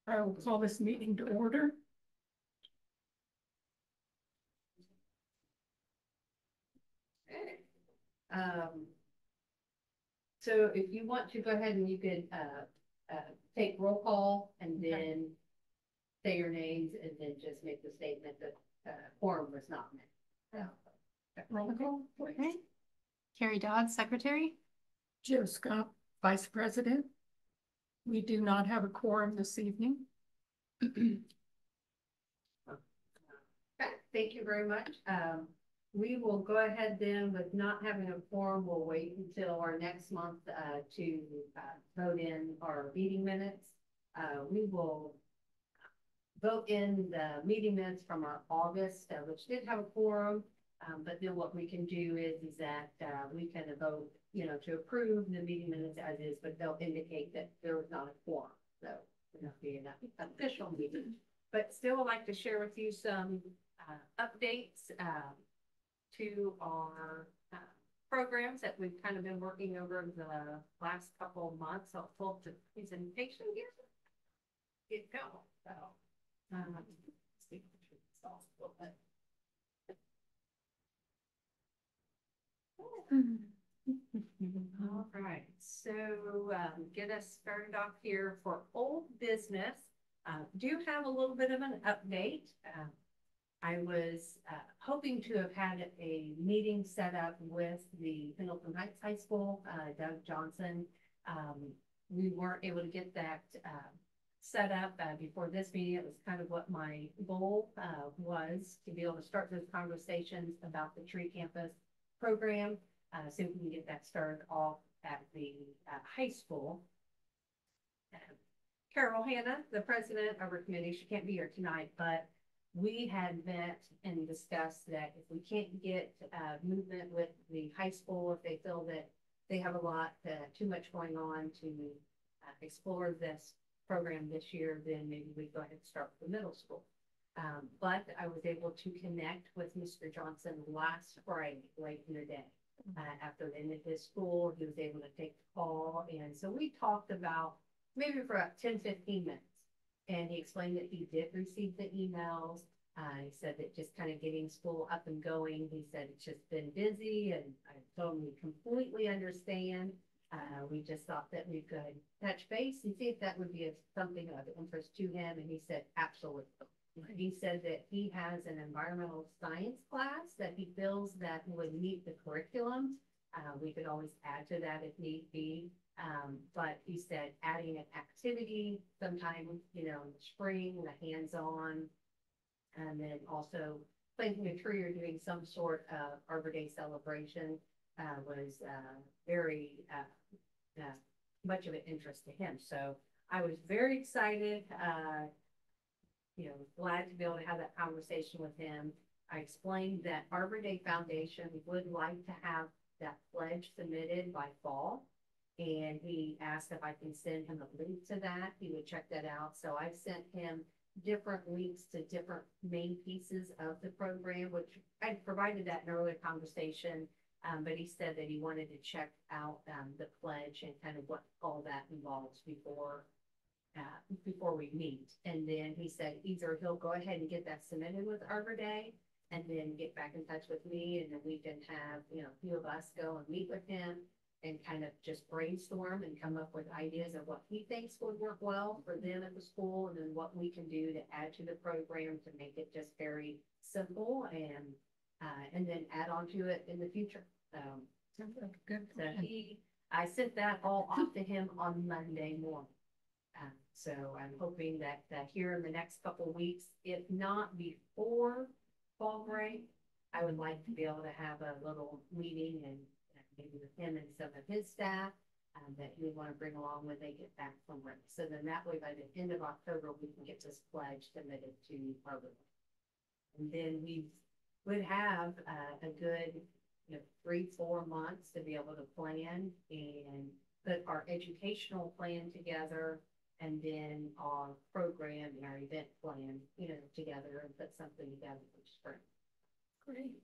I will call this meeting to order. Okay. So if you want to go ahead and you could take roll call and then say your names and then just make the statement that quorum was not met. So, Roll call, please. Okay. Carrie Dodd, Secretary. Joe Scott, Vice President. We do not have a quorum this evening. okay, thank you very much. We will go ahead then with not having a quorum. We'll wait until our next month to vote in our meeting minutes. We will vote in the meeting minutes from our August, which did have a quorum. But then what we can do is that we can vote, to approve the meeting minutes as is, but they'll indicate that there was not a quorum. So it'll not be an official meeting. But still would like to share with you some updates to our programs that we've kind of been working over the last couple of months. I'll pull the presentation here. Get going. So, see if it's all a little bit. All right, so get us started off here for old business. Do have a little bit of an update. I was hoping to have had a meeting set up with the Pendleton Heights High School, Doug Johnson. We weren't able to get that set up before this meeting. It was kind of what my goal was, to be able to start those conversations about the Tree Campus program, so we can get that started off at the high school. Carol Hanna, the president of our committee, she can't be here tonight, but we had met and discussed that if we can't get movement with the high school, if they feel that they have a lot, too much going on to explore this program this year, then maybe we go ahead and start with the middle school. But I was able to connect with Mr. Johnson last Friday, late in the day. After the end of his school, he was able to take the call. And so we talked about maybe for about 10-15 minutes. And he explained that he did receive the emails. He said that just kind of getting school up and going. He said it's just been busy, and I totally completely understand. We just thought that we could touch base and see if that would be something of interest to him. And he said, absolutely. He said that he has an environmental science class that he feels that would meet the curriculum. We could always add to that if need be. But he said adding an activity sometime, in the spring, the hands-on, and then also planting a tree or doing some sort of Arbor Day celebration was very much of an interest to him. So I was very excited. Glad to be able to have that conversation with him. I explained that Arbor Day Foundation would like to have that pledge submitted by fall. And he asked if I can send him a link to that. He would check that out. So I've sent him different links to different main pieces of the program, which I provided that in an earlier conversation. But he said that he wanted to check out the pledge and kind of what all that involves before we meet. And then he said either he'll go ahead and get that submitted with Arbor Day and then get back in touch with me, and then we can have a few of us go and meet with him and kind of just brainstorm and come up with ideas of what he thinks would work well for them at the school, and then what we can do to add to the program to make it just very simple and then add on to it in the future. Sounds like a good So plan. I sent that all off to him on Monday morning. So I'm hoping that here in the next couple of weeks, if not before fall break, I would like to be able to have a little meeting and maybe with him and some of his staff that we want to bring along when they get back from break. So then that way, by the end of October, we can get this pledge submitted to Harvard. And then we would have a good 3-4 months to be able to plan and put our educational plan together, and then our program and our event plan, together, and put something together for spring. Great.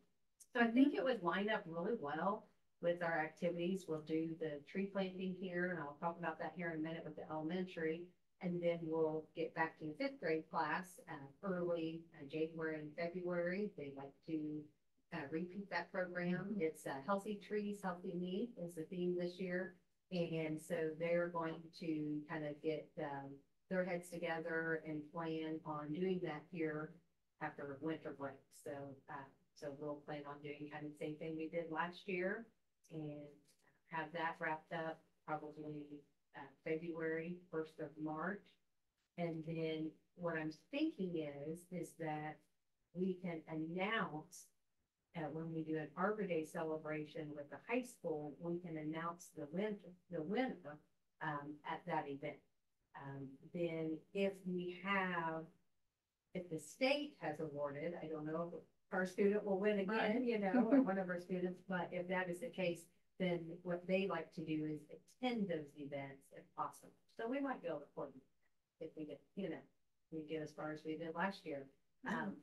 So I think it would line up really well with our activities. We'll do the tree planting here, and I'll talk about that here in a minute with the elementary. And then we'll get back to the fifth grade class, early January and February. They like to repeat that program. It's Healthy Trees, Healthy Me is the theme this year. And so they're going to kind of get their heads together and plan on doing that here after winter break. So, so we'll plan on doing kind of the same thing we did last year and have that wrapped up probably February, 1st of March. And then what I'm thinking is that we can announce when we do an Arbor Day celebration with the high school, we can announce the winner at that event. Then if the state has awarded, I don't know if our student will win again, you know, or one of our students, but if that is the case, then what they like to do is attend those events if possible. So we might be able to coordinate if we get, you know, we get as far as we did last year.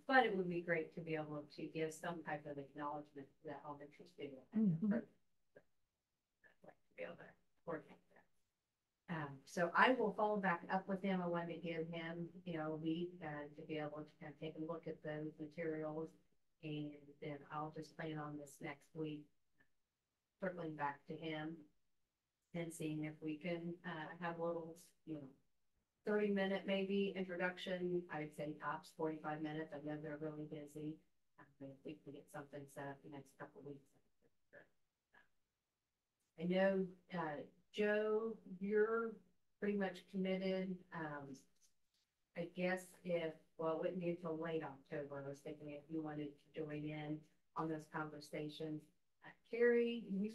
But it would be great to be able to give some type of acknowledgement to that elementary student. I'd like to be able to coordinate that. So I will follow back up with him. I want to give him, you know, a week to be able to kind of take a look at those materials. And then I'll just plan on this next week, circling back to him and seeing if we can have a little, you know, 30-minute maybe introduction. I'd say tops 45 minutes. I know they're really busy. If we can get something set up the next couple of weeks. I know, Joe, you're pretty much committed. I guess well, it wouldn't be until late October. I was thinking if you wanted to join in on those conversations. Carrie, you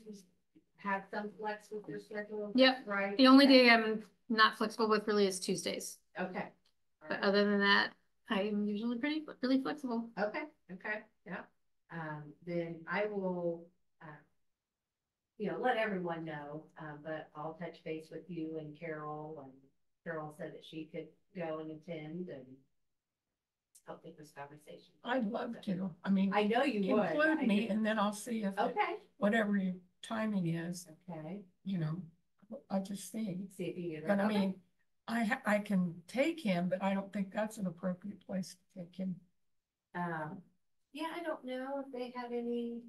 have some flex with your schedule? Yep. Right? The only Okay. day I'm not flexible with really is Tuesdays. Okay. But other than that, I'm usually really flexible. Okay, yeah. Then I will, you know, let everyone know, but I'll touch base with you and Carol said that she could go and attend and help with this conversation. I'd love to. I mean, I know you would. include me and then I'll see if Okay. whatever your timing is, Okay. you know, I'll just see. See if you get. But I mean, I can take him, but I don't think that's an appropriate place to take him. Yeah, I don't know if they have any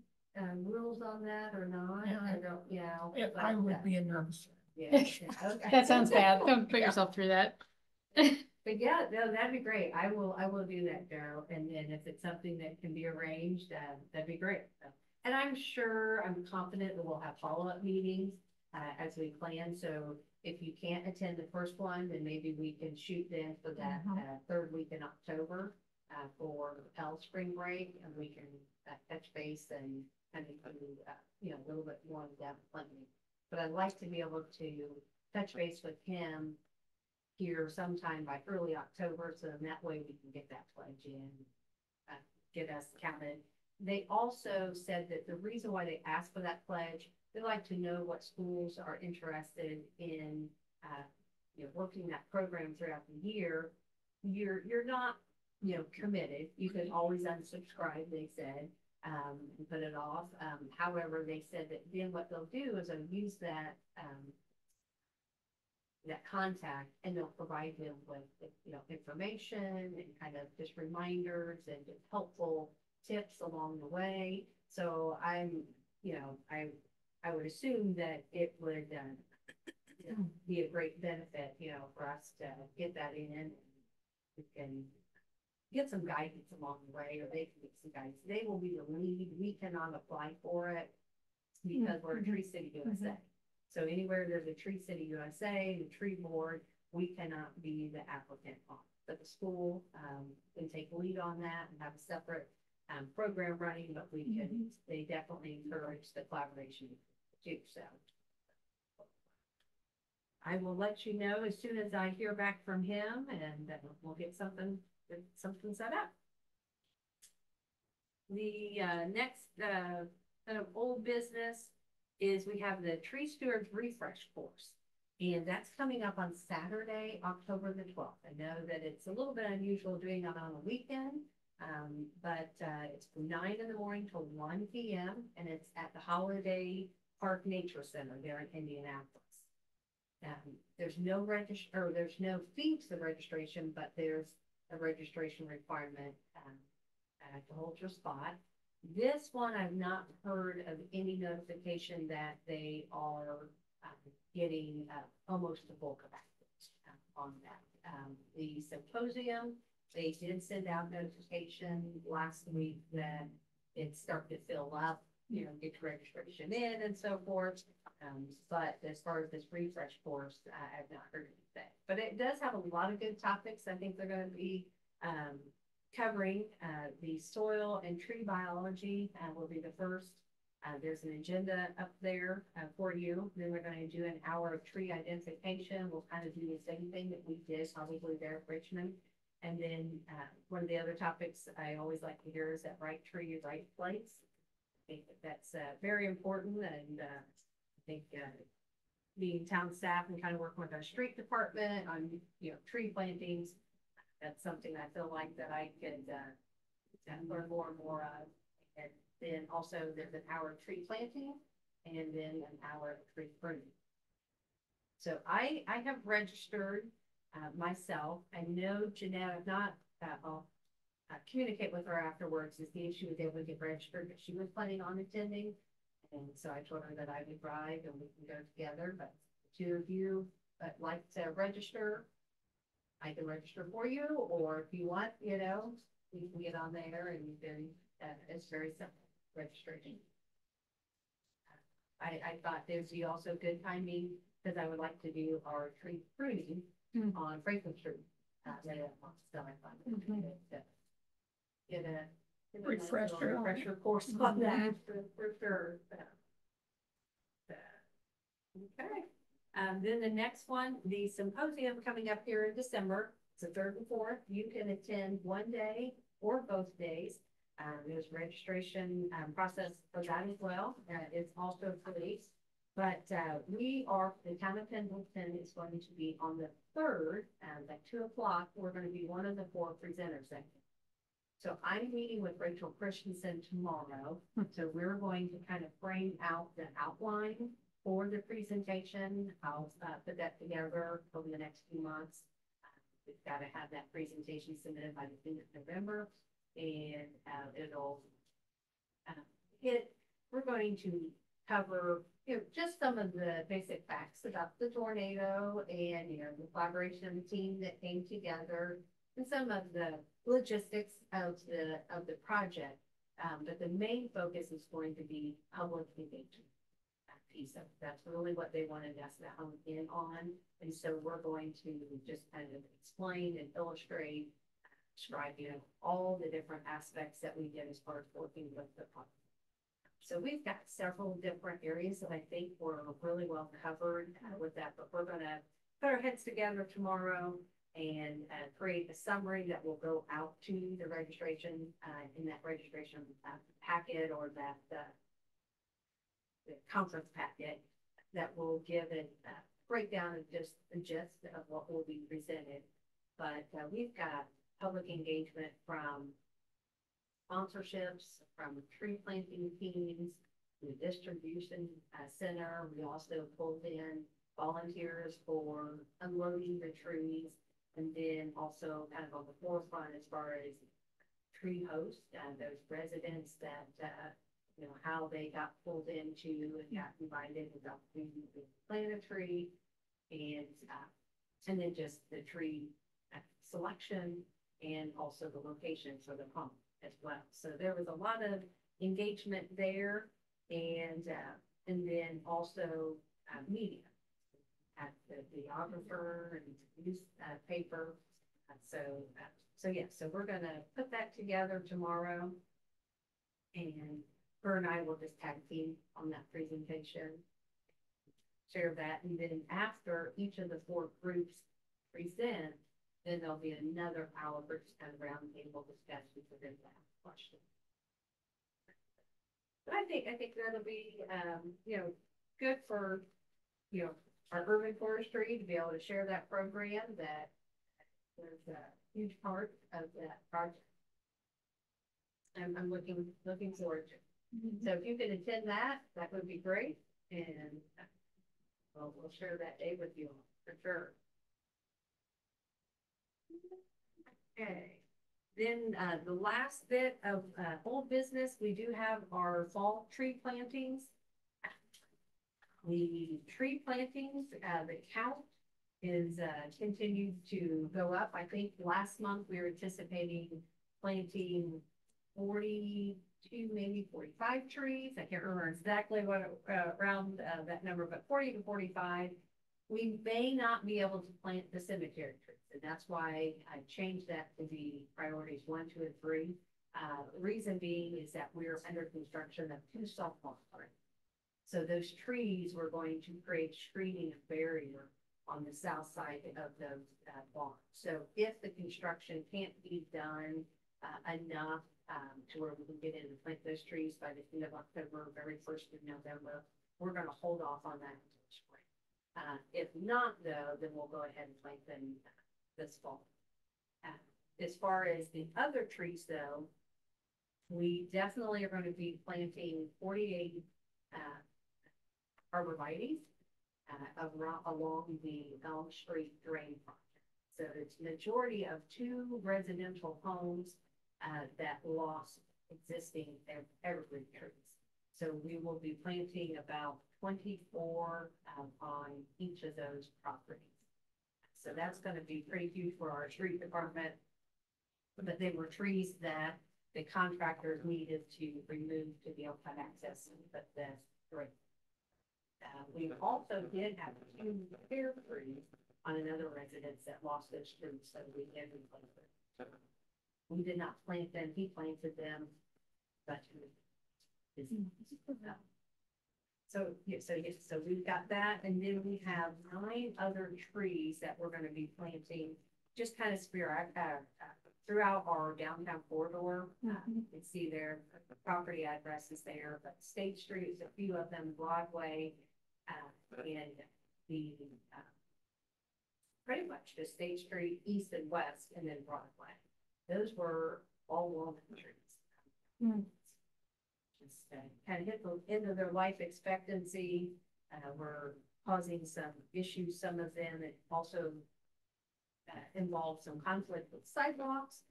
rules on that or not. Yeah. I don't, you know. But, I would be a nervous. Yeah, yeah, okay. That sounds bad. Don't put yourself through that. But yeah, no, that'd be great. I will do that, Joe. And then if it's something that can be arranged, that'd be great. And I'm confident that we'll have follow-up meetings as we plan. So if you can't attend the first one, then maybe we can shoot then for that third week in October for L spring break, and we can touch base and kind of do you know, a little bit more in-depth planning. But I'd like to be able to touch base with him here sometime by early October, so then that way we can get that pledge in, get us counted. They also said that the reason why they asked for that pledge, they like to know what schools are interested in, you know, working that program throughout the year. You're not, you know, committed. You can always unsubscribe, they said, and put it off. However, they said that then what they'll do is they'll use that contact, and they'll provide them with, you know, information and kind of just reminders and just helpful tips along the way. So I'm, you know, I would assume that it would you know, be a great benefit, you know, for us to get that in. We can get some guidance along the way, or they can get some guidance. They will be the lead. We cannot apply for it because we're a Tree City USA. So anywhere there's a Tree City USA, the tree board, we cannot be the applicant on. But the school can take lead on that and have a separate program running, but we can, they definitely encourage the collaboration too. So I will let you know as soon as I hear back from him, and we'll get something set up. The next kind of old business is we have the Tree Stewards Refresh course, and that's coming up on Saturday, October the 12th. I know that it's a little bit unusual doing it on a weekend, but it's from 9 in the morning to 1 p.m. and it's at the Holiday Park Nature Center there in Indianapolis. There's no there's no fee to the registration, but there's a registration requirement, to hold your spot. This one, I've not heard of any notification that they are getting almost a full capacity on that. The symposium, they did send out notification last week that it started to fill up, you know, get your registration in and so forth. But as far as this refresh course, I've not heard anything. But it does have a lot of good topics. I think they're going to be covering the soil and tree biology will be the first. There's an agenda up there for you. Then we're going to do an hour of tree identification. We'll kind of do the same thing that we did probably there at Richmond. And then one of the other topics I always like to hear is that right tree, right place. I think that's very important, and I think being town staff and kind of working with our street department on, you know, tree plantings, that's something I feel like that I could learn more and more of. And then also there's an hour of tree planting and then an hour of tree pruning. So I have registered myself. I know Jeanette, I've not, I'll communicate with her afterwards to see if she was able to get registered, but she was planning on attending. And so I told her that I would drive and we can go together, but the two of you that like to register, I can register for you, or if you want, you know, we can get on there and it's very simple registration. I thought there's also good timing because I would like to do our tree pruning on Franklin Street later that month. So I thought get a refresher course on that for sure. Okay. Then the next one, the symposium coming up here in December. It's the 3rd and 4th. You can attend one day or both days. There's registration process for that as well. It's also free. But we are, the town of Pendleton is going to be on the 3rd at 2 o'clock. We're going to be one of the 4 presenters. So I'm meeting with Rachel Christensen tomorrow. So we're going to kind of frame out the outline for the presentation. I'll put that together over the next few months. We've got to have that presentation submitted by the end of November, and it'll we're going to cover, you know, just some of the basic facts about the tornado and, you know, the collaboration of the team that came together and some of the logistics of the project. But the main focus is going to be public engagement piece of that's really what they wanted us to hone in on. And so we're going to just kind of explain and illustrate, describe, you know, all the different aspects that we did as far as working with the public. So we've got several different areas that I think were really well covered with that, but we're going to put our heads together tomorrow and create a summary that will go out to the registration in that registration packet, or that the conference packet that will give a breakdown of just the gist of what will be presented. But we've got public engagement from sponsorships, from tree planting teams, the distribution center. We also pulled in volunteers for unloading the trees, and then also kind of on the forefront as far as tree hosts, those residents that you know, how they got pulled into and got invited and got to plant a tree, and then just the tree selection and also the location for the pump as well. So there was a lot of engagement there, and then also media at the videographer and newspaper. So yeah, so we're gonna put that together tomorrow, and her and I will just tag team on that presentation, share that, and then after each of the 4 groups present, then there'll be another hour for just kind of round table discussion for them to ask questions. But I think that'll be you know, good for, you know, our urban forestry to be able to share that program that was a huge part of that project. I'm looking forward to it. So if you could attend that, that would be great. And Well, we'll share that day with you for sure. Okay. Then the last bit of old business, we do have our fall tree plantings. The tree plantings, the count is continued to go up. I think last month we were anticipating planting 42, maybe 45 trees. I can't remember exactly what around that number, but 40 to 45. We may not be able to plant the cemetery trees, and that's why I changed that to be priorities 1, 2, and 3. Reason being is that we're under construction of 2 softball parks. So those trees were going to create screening and barrier on the south side of the barn. So if the construction can't be done enough to where we can get in and plant those trees by the end of October, very first of November, we're going to hold off on that until spring. If not, though, then we'll go ahead and plant them this fall. As far as the other trees, though, we definitely are going to be planting 48 arborvitaes along the Elm Street drain project. So it's majority of 2 residential homes that lost existing evergreen trees. So we will be planting about 24 on each of those properties. So that's going to be pretty huge for our street department. But they were trees that the contractors needed to remove to be able to have access and put the drain. We also did have 2 pear trees on another residence that lost those trees, so we did replace them. We did not plant them; he planted them, but so we've got that, and then we have 9 other trees that we're going to be planting, just kind of throughout our downtown corridor. You can see there the property address is there, but State Street is a few of them, Broadway. And the pretty much just State Street, east and west, and then Broadway. Those were all walnut trees. Just kind of hit the end of their life expectancy. Were causing some issues. Some of them it also involved some conflict with sidewalks,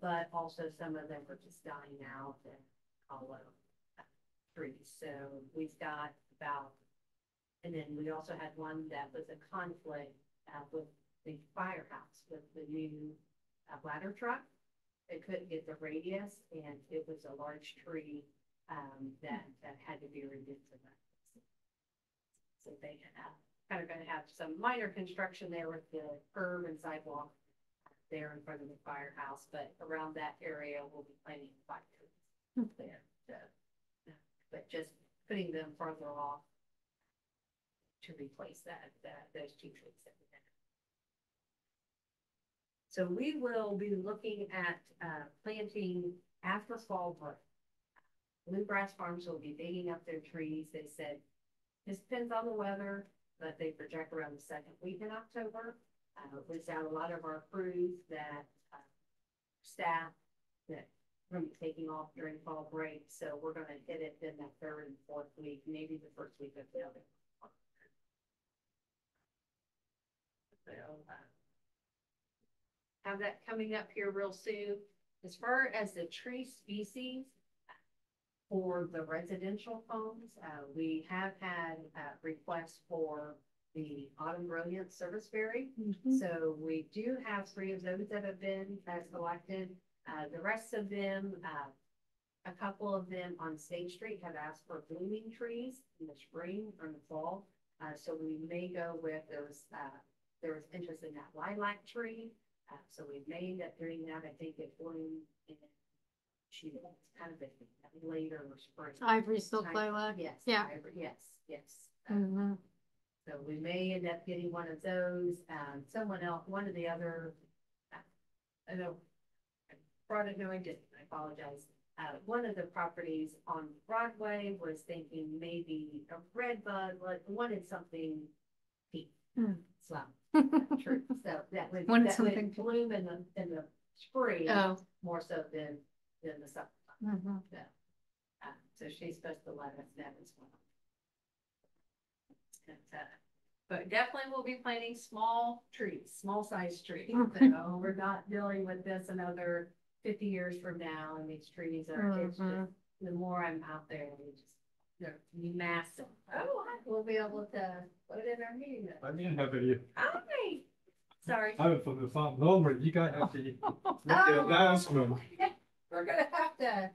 but also some of them were just dying out and hollow trees. So we've got about. And then we also had one that was a conflict with the firehouse with the new ladder truck. They couldn't get the radius, and it was a large tree that had to be removed from that. So they kind of going to have some minor construction there with the curb and sidewalk there in front of the firehouse, but around that area we'll be planting 5 trees there. But just putting them further off to replace those 2 trees that we had. So we will be looking at planting after fall break. Bluegrass Farms will be digging up their trees. They said this depends on the weather, but they project around the 2nd week in October. We've got a lot of our crews that staff that we're going to be taking off during fall break, so we're going to hit it in that 3rd and 4th week, maybe the 1st week of November. So, have that coming up here real soon. As far as the tree species for the residential homes, we have had requests for the autumn brilliant serviceberry. So we do have 3 of those that have been selected. The rest of them, a couple of them on State Street have asked for blooming trees in the spring or in the fall. So we may go with those. There was interest in that lilac tree. So we may end up doing that. I think it bloomed in it's kind of a later spring. Ivory silk lilac. Yes. Yeah. Ivory, yes. So we may end up getting one of those. Someone else, one of the other, I know, brought it, no, I didn't, I apologize. One of the properties on Broadway was thinking maybe a red bud, but wanted something pink. So true. So that would bloom in the spring more so than the summer. So she's supposed to let us know as well. But definitely we'll be planting small trees, small size trees. So we're not dealing with this another 50 years from now. And these trees are, it's just, the more I'm out there, they're massive. Oh, we'll be able to put it in our meeting notes. I didn't have any. Hi. Sorry. I'm from the farm. Normally, you guys have to make the Oh. announcement. We're gonna have to,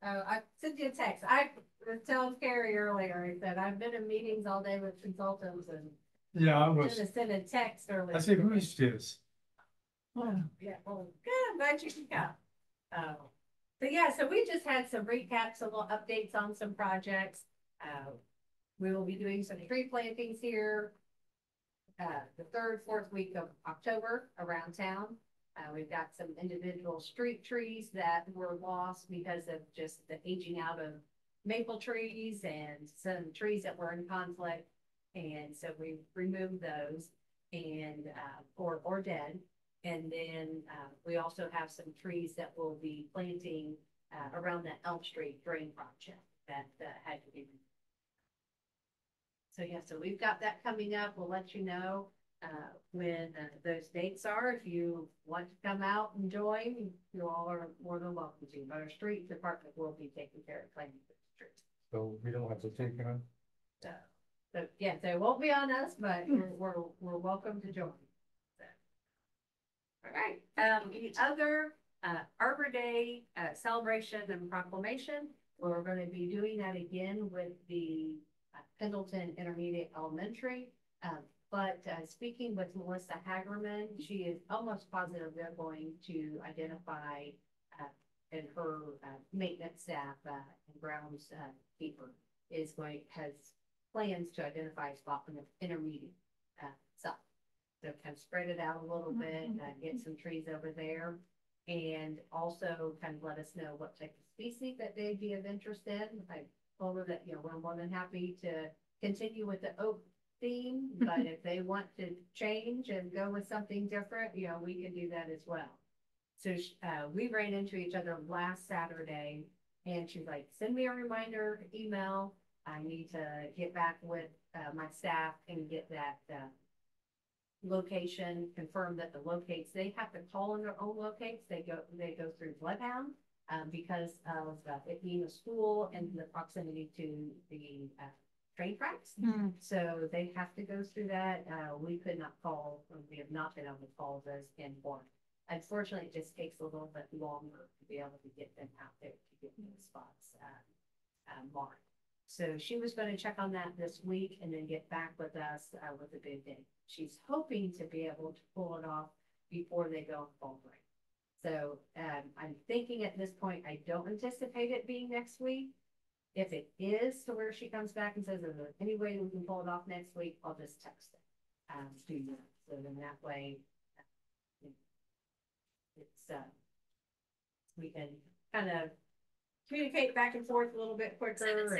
I sent you a text. I was telling Carrie earlier, I said, I've been in meetings all day with consultants and Yeah, I I'm was. gonna send a text earlier. I said, who is this? Yeah, well, good, I'm glad you can come. So yeah, so we just had some recaps, some little updates on some projects. We will be doing some tree plantings here. The third, fourth week of October around town. We've got some individual street trees that were lost because of just the aging out of maple trees and some trees that were in conflict. And so we removed those and, or dead. And then, we also have some trees that we'll be planting, around the Elm Street drain project that, had to be. So yeah, so we've got that coming up. We'll let you know, when those dates are. If you want to come out and join, you all are more than welcome to. But our street department will be taking care of planting the streets. So we don't have to take it on. So yeah, so it won't be on us, but we're welcome to join. So. All right. The other Arbor Day celebration and proclamation, we're going to be doing that again with the Pendleton Intermediate Elementary. But speaking with Melissa Hagerman, she is almost positive they're going to identify, and her maintenance staff and grounds keeper has plans to identify a spot in the intermediate side. So kind of spread it out a little bit, get some trees over there, and also kind of let us know what type of species that they'd be of interest in. I told her that, you know, we're more than happy to continue with the oak theme, but if they want to change and go with something different, you know, we can do that as well. So we ran into each other last Saturday, and she's like, send me a reminder email. I need to get back with my staff and get that location, confirm that the locates, they have to call in their own locates. They go through Bloodhound because of it being a school and the proximity to the train tracks. So they have to go through that. We could not call, we have not been able to call those in for. Unfortunately, it just takes a little bit longer to be able to get them out there to get those spots marked. So she was going to check on that this week and then get back with us with a big date. She's hoping to be able to pull it off before they go on fall break. So I'm thinking at this point, I don't anticipate it being next week. If it is to where she comes back and says, is there any way we can pull it off next week, I'll just text it to you. So then that way, it's we can kind of communicate back and forth a little bit quicker.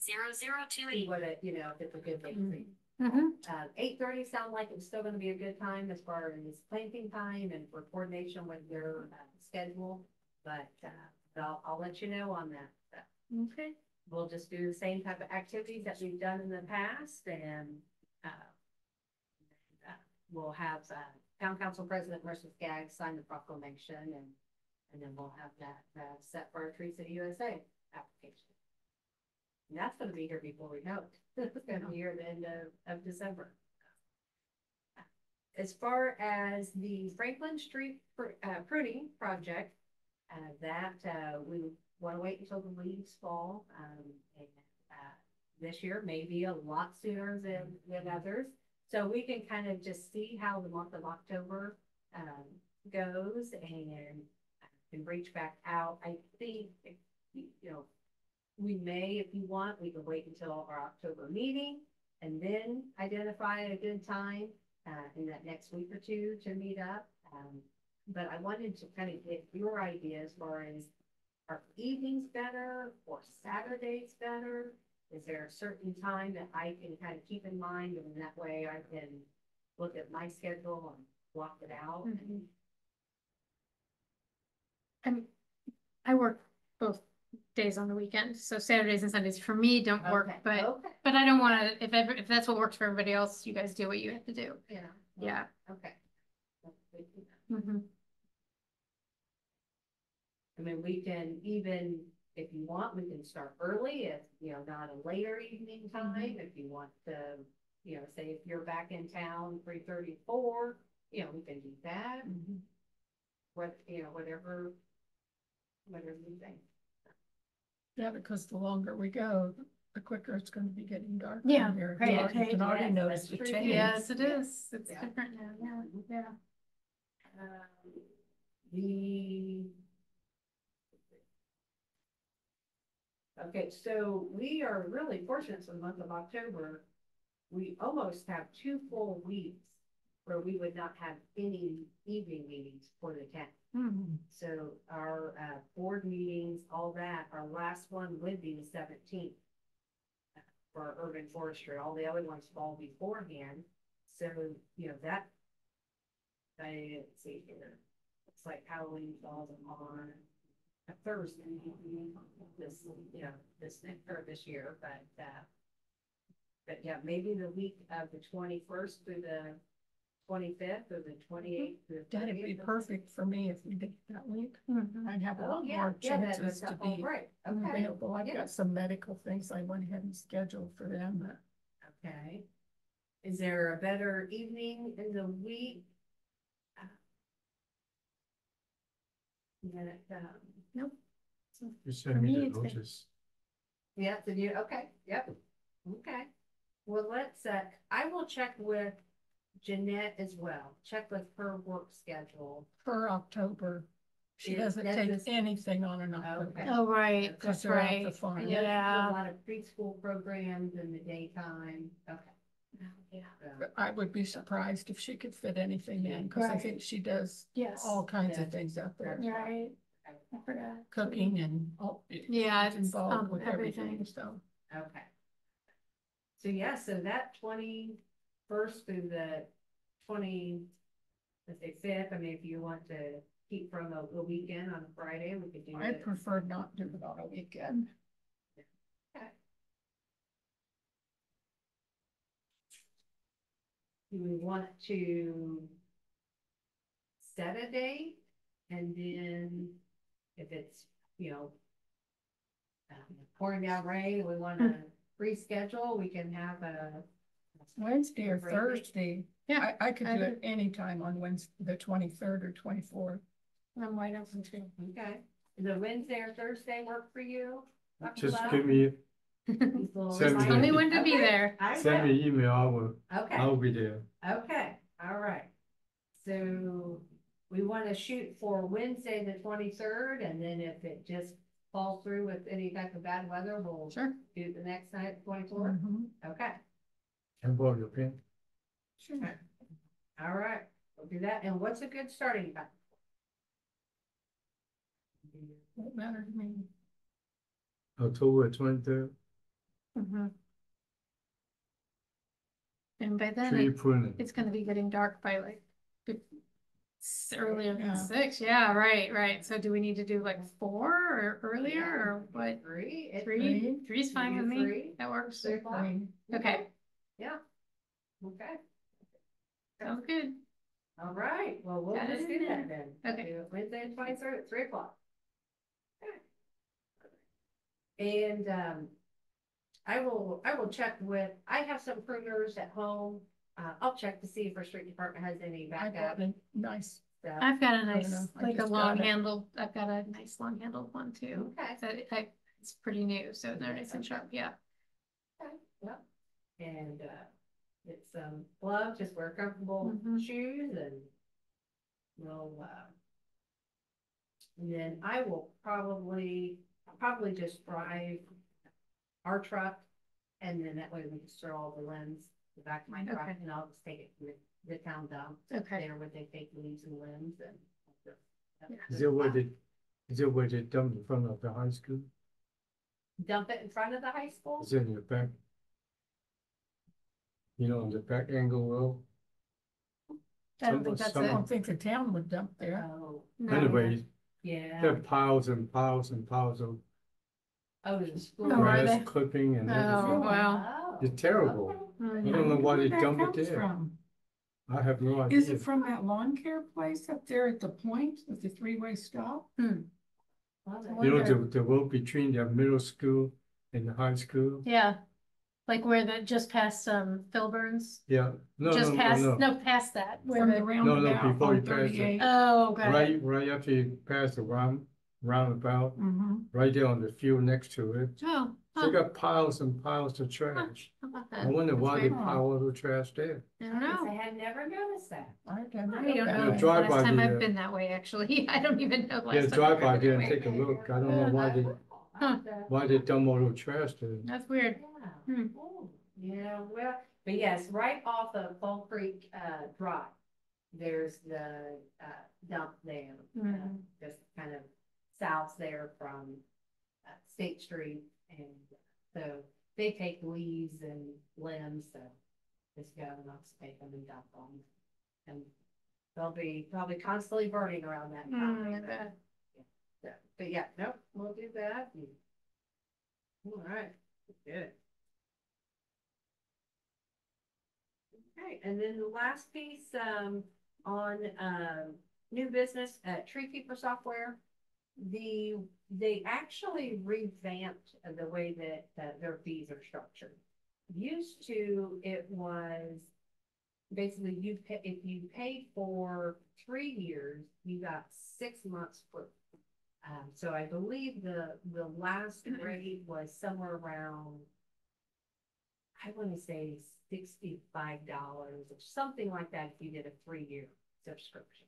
765-617-0028. What it, you know, if it's a good date for you. 8:30 sound like it's still going to be a good time as far as planting time and for coordination with their schedule, but I'll let you know on that. Okay. We'll just do the same type of activities that we've done in the past, and we'll have Town Council President Mercer Skaggs sign the proclamation, and then we'll have that set for our Tree City USA application. And that's going to be here before we know it. It's going to be here at the end of December. As far as the Franklin Street pruning project, we want to wait until the leaves fall. And this year may be a lot sooner than others. So we can kind of just see how the month of October goes and can reach back out. I think, you know, we may, if you want, we can wait until our October meeting and then identify a good time in that next week or two to meet up. But I wanted to kind of get your idea as far as, are evenings better or Saturdays better? Is there a certain time that I can kind of keep in mind, and that way I can look at my schedule and block it out? I work both days on the weekend, so Saturdays and Sundays for me don't work, Okay, but okay, I don't wanna, if that's what works for everybody else, you guys do what you have to do. yeah. Yeah. Okay. That's good to know. Mm-hmm. I mean, we can even, if you want, we can start early, if, not a later evening time, if you want to, say if you're back in town 3:34, we can do that. What, whatever you think. Yeah, because the longer we go, the quicker it's gonna be getting dark. Yeah, Here. right. You can already Yes, notice that's the true. change. Yes, it Yeah. is, it's Yeah. different now, yeah. The Okay, so we are really fortunate for the month of October. We almost have 2 full weeks where we would not have any evening meetings for the town. Mhm. So our board meetings, all that, our last one would be the 17th for our urban forestry. All the other ones fall beforehand. So, that, let's see here. It's like Halloween falls on a Thursday, this year, but yeah, maybe the week of the 21st through the 25th or the 28th. That'd be perfect for me if we did that week. Mhm. I'd have a Oh, lot yeah, more yeah, chances that's to all be right. Okay, available. I've yeah. got some medical things I went ahead and scheduled for them, but Okay. Is there a better evening in the week? Nope. You For send me me, the it's been- notice. Yeah, so okay, yep, okay. Well, I will check with Jeanette as well, check with her work schedule. for October, she It doesn't take doesn't- anything on in October. Okay. Oh, right, Because that's they're off right. the farm. I know there's Yeah. a lot of preschool programs in the daytime, okay. Yeah. So, I would be surprised if she could fit anything in, because I Right. think she does Yes. all kinds Yeah. of things out there. Right, I forgot. Cooking and all. Yeah, She's it's, involved with everything. everything, so. Okay. So yeah, so that 21st through the 5th, I mean, if you want to keep from a weekend on a Friday, we could do I it. prefer not do it on a weekend. Do we want to set a date? And then if it's, pouring down rain, we want to reschedule, we can have a. Wednesday or Break it. Thursday. Yeah, I could I do do. it anytime on Wednesday, the 23rd or 24th. I'm wide open too. Okay, does a Wednesday or Thursday work for you? Dr. Just Lau? give me, These little Send me Tell me the- when to be Okay. there. I send will. me email, I will Okay, be there. okay, all right. So we want to shoot for Wednesday, the 23rd, and then if it just falls through with any type of bad weather, we'll Sure. do the next night, 24th. Mhm. Okay, Can borrow your pen? Sure. all right, we'll do that. And what's a good starting time? Won't matter to me. October 23rd, Mhm. And by then, tree pruning. it's gonna be getting dark by like earlier Yeah. than 6. Yeah, right. So do we need to do like 4 or earlier Yeah, or what? 3? 3? 3's fine with me. 3? That works. 3 o'clock? Okay, Yeah. Okay, sounds good. all right, well, we'll Got it just in do that then. Okay. Do it Wednesday and 23rd at 3 o'clock. Okay. And, I will check with, I have some pruners at home. I'll check to see if our street department has any I backup bought a nice, stuff. I've got a don't nice, know. I like a just long got it. handled, I've got a nice long handled one too. Okay. So it's pretty new, so they're nice and sharp, yeah. Okay, yep. And, get some gloves, just wear comfortable Mhm. shoes and we'll, and then I will probably just drive our truck and then that way we can store all the limbs, the back of my truck, Okay. and I'll just take it to the town dump. Okay. There where they take leaves and limbs and. Is there where they dump in front of the high school? Dump it in front of the high school? Is it in the back? You know, on the back angle road? I don't think that's I it. don't think the town would dump there. Oh, No. Anyway, yeah. there are piles and piles and piles of Oh, to the school. Oh, are grass they? clipping and Oh, everything. wow. Oh. It's terrible. Okay. I Mhm. don't know why they Where that dump it comes there. from? I have no Is idea. it from that lawn care place up there at the point with the three-way stop? Well, You know, Wonder. the road between the middle school and the high school? Yeah, like where the, just past, Phil Burns, Yeah, no, just no, past, no, no. no, past that, where From the the, roundabout before you on pass it. 38. oh, got it. Right after you pass the roundabout, Mhm. right there on the field next to it. Oh, They huh, got piles and piles of trash. how about I that? wonder That's why they weird. pile all the trash there. I don't I guess I know. had never noticed that. I I don't don't know. know. Yeah, The drive last by time the, I've been that way, actually. I don't even know the Yeah, last time drive I've by been there that and way. take a look. I don't know why they, Huh. why they dump all the trash there. That's weird. Yeah. Hmm. Oh, yeah, well, but yes, right off of Fall Creek, Drive, there's the, dump there. Mhm. Just kind of south there from, State Street, and so they take leaves and limbs, so just go and I'll just take them and dump them. And they'll be probably constantly burning around that I time. bet. So, but yeah, nope, we'll do that. All right, good. Okay, and then the last piece, on, new business, tree keeper software. They actually revamped the way that, their fees are structured. Used to, it was basically you pay, if you paid for 3 years, you got 6 months free. So I believe the last rate was somewhere around, I want to say $65 or something like that if you did a 3-year subscription.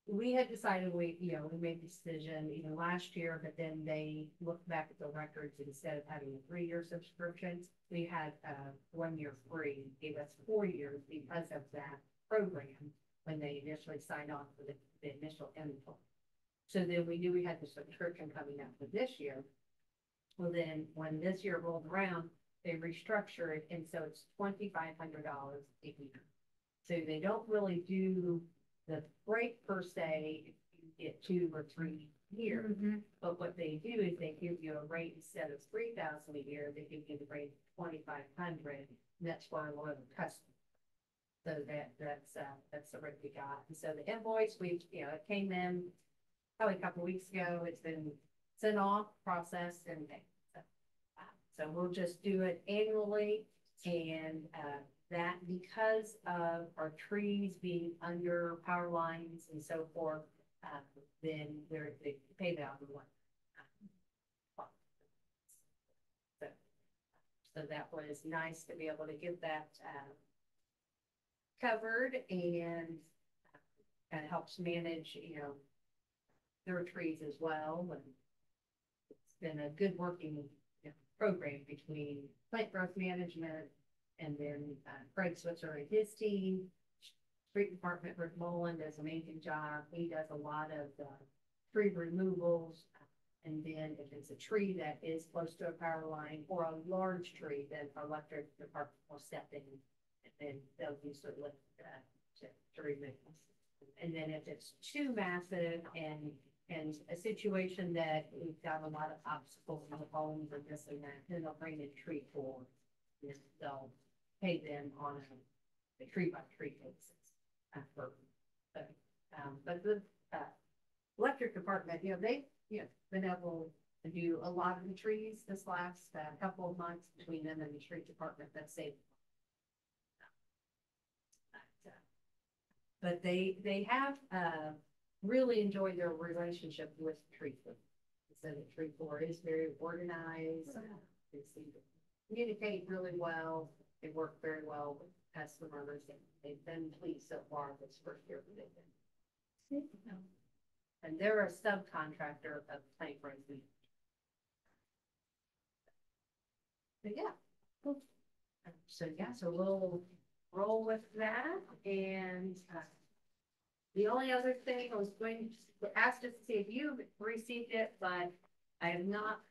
We had decided we made the decision even last year, but then they looked back at the records. Instead of having a 3-year subscription, we had 1 year free, gave us 4 years because of that program when they initially signed on for the initial inventory. So then we knew we had the subscription coming up for this year. Well, then when this year rolled around, they restructured, and so it's $2,500 a year. So they don't really do the break per se if you get 2 or 3 years. Mhm. But what they do is they give you a rate instead of $3,000 a year, they give you the rate of $2,500, and that's for a lot of customers. So that's the rate we got. And so the invoice, it came in probably a couple of weeks ago. It's been sent off, processed, and so we'll just do it annually, and that because of our trees being under power lines and so forth, then they pay that on one. So that was nice to be able to get that covered, and kind of helps manage, their trees as well. And it's been a good working program between plant growth management and then Craig Switzer and his team. Street Department, Rick Mullen does an amazing job. He does a lot of tree removals. And then if it's a tree that is close to a power line or a large tree, then our electric department will step in, and then they'll use the lift to remove. And then if it's too massive and a situation that we've got a lot of obstacles in the homes and this and that, then they'll bring in tree for, and they'll pay them on a tree by tree basis. But the electric department, they've been able to do a lot of the trees this last couple of months between them and the street department. That saved. But they have really enjoyed their relationship with Tree Fort. So the Tree Fort is very organized. They seem to communicate really well. They work very well with customers, and they've been pleased so far this first year that they've been. And they're a subcontractor of Plant Growth Management. But yeah. So we'll roll with that. And the only other thing I was going to ask just to see if you've received it, but I have not.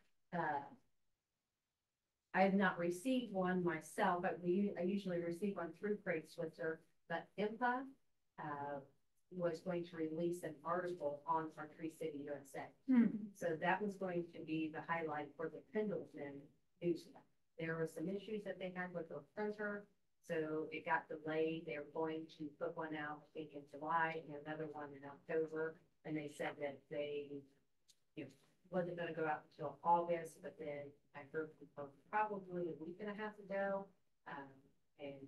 I have not received one myself, but I usually receive one through Craig Switzer. But IMPA was going to release an article on our Tree City USA. Hmm. So that was going to be the highlight for the Pendleton news. There were some issues that they had with the printer, so it got delayed. They were going to put one out, I think, in July and another one in October. And they said that they, you know, wasn't going to go out until August, but then I heard from probably a week and a half ago, and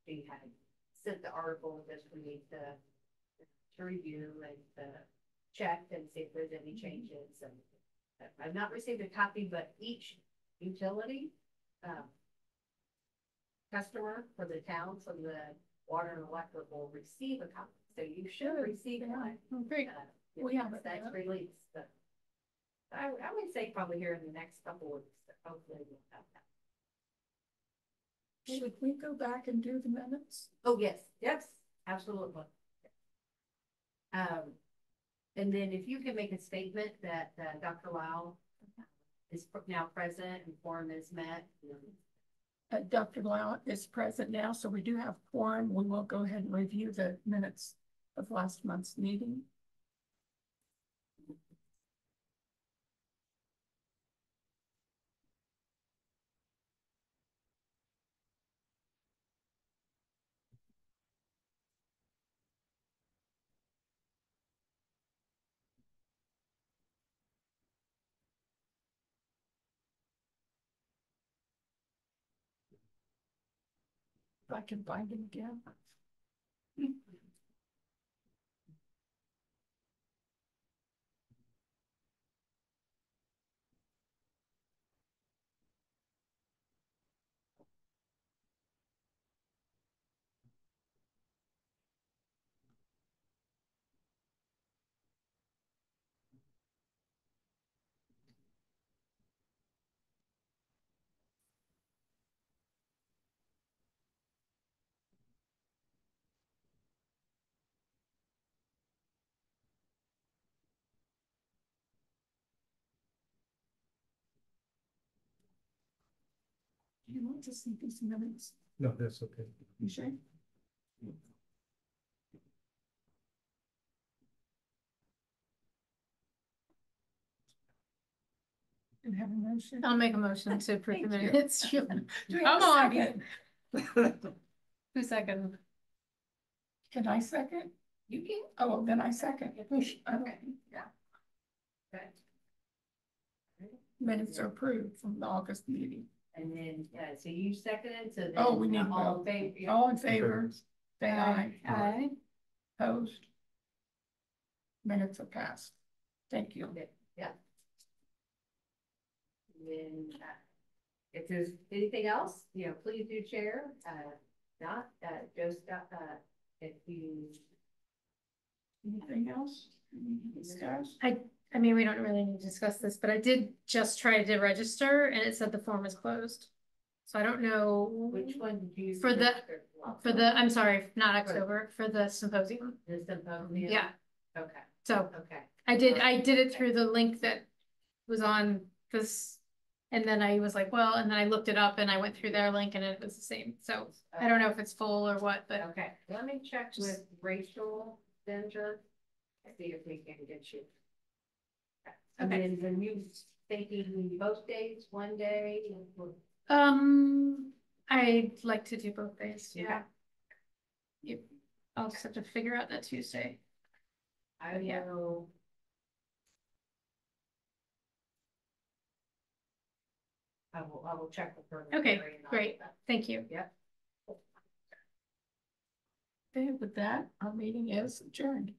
they had sent the article that we need to review and check and see if there's any changes. And I've not received a copy, but each utility customer for the town, from the water and electric, will receive a copy. So you should receive one. Great. We have it. That's released. But I would say probably here in the next couple of weeks, hopefully we'll have that. Should we go back and do the minutes? Oh, yes, yes, absolutely. And then if you can make a statement that Dr. Lau is now present and quorum is met. Dr. Blount is present now, so we do have quorum. We will go ahead and review the minutes of last month's meeting. If I can find him again. Do you want to see these minutes? No, that's okay. You sure? Do you have a motion? I'll make a motion to approve the Thank you. minutes. Do we have Come a on. second? Who seconded? Can I second? You can. Oh, then I second. Okay, Yeah. Okay. minutes are approved from the August meeting. And then, so you seconded, so then. Oh, we need all to in favor. Yeah. All in favor, say aye. Aye. Opposed? Minutes are passed. Thank you. Yeah. And then, if there's anything else, please do share. Not, Joe, if you. Anything else? Discuss? I mean, we don't really need to discuss this, but I did just try to register and it said the form is closed. So I don't know. Which one did you? For the- register For the, I'm sorry, not October, for the symposium. The symposium? Yeah, Okay, so okay. I did it through the link that was on this. And then I was like, well, and then I looked it up and I went through their link and it was the same. So I don't know if it's full or what, but Okay, let me check with Rachel Denver. See if we can get you. And Okay. then the new thinking both days, one day. I'd like to do both days, Okay. yeah. Yep. I'll just have to figure out that Tuesday. I Yeah. will. I will check with her. Okay, great. Thank you. Yep. Okay, with that, our meeting is adjourned.